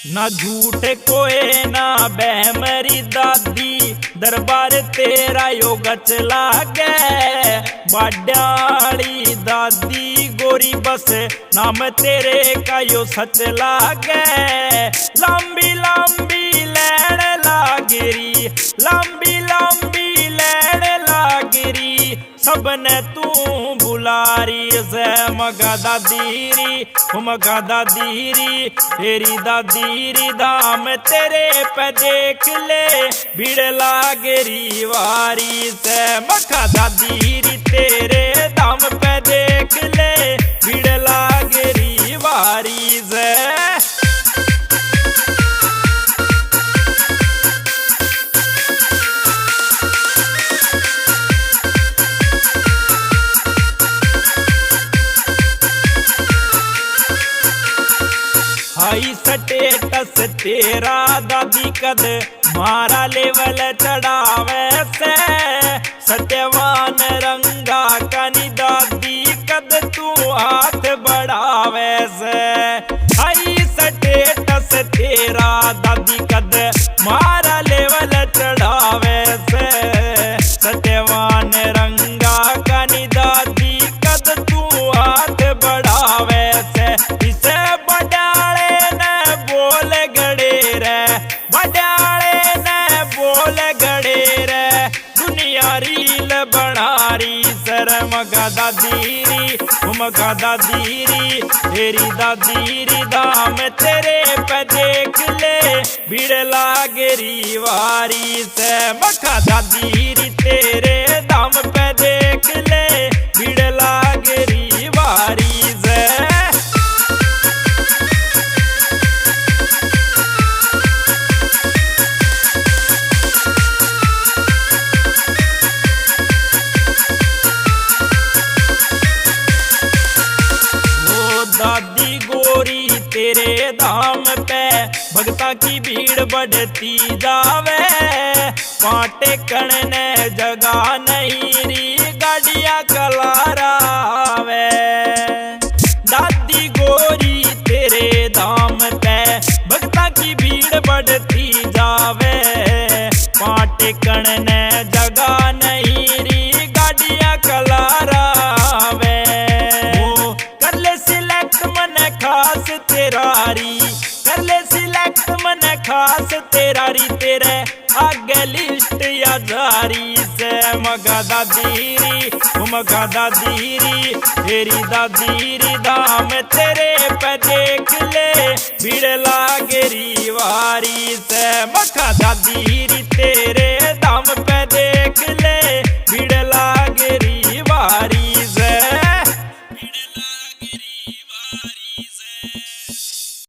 ना झूठ कोए ना बेमरी दादी, दरबार तेरा यो गच लागे। बाड्याली दादी गोरी बस नाम तेरे का यो सच लागे। लंबी लंबी लैण लागरी, लंबी लंबी लैण लागरी, सबने तू बुलारी से मगा दादीरी, मगा दादीरी तेरी दादीरी धाम तेरे पे देख ले, भीड़ लागरी वारी से मगा दादीरी तेरे धाम पे देख ले, भीड़ लागरी वारी से। हाई स्टेटस तेरा दादी कद मारा लेवल चढ़ावे से, सत्यवान रंगा कनी दादी कद तू हाथ बढ़ावे से। हाई स्टेटस तेरा दादी कद मारा लेवल चढ़ावे से, सत्यवान रंगा कनी दादी कद तू हाथ बढ़ावे से। इसे रील बनारी सर मगा दादीरी, मगा दादीरी तेरी दादीरी धाम तेरे पे देख ले, भीड़ लागरी वारी से मगा दादीरी तेरे धाम पे देख ले, भीड़ लागरी वारी से। दादी गोरी तेरे धाम पे भक्ता की भीड़ बढ़ती जावे, पाटे कणने जगह नहीं री गाड़िया कलारावे। दादी गोरी तेरे धाम पे भक्ता की भीड़ बढ़ती जावे, पाटे कणने जगह नहीं री गाड़िया कलारावे। खास तेरारी कर ले सिलेक्ट मन खास तेरारी, तेरे आगे लिस्ट या जारी से मगा दादीरी, मगा दादीरी तेरी दादीरी धाम तेरे पे देख ले, भीड़ लागरी वारी से मगा दादीरी तेरे धाम पे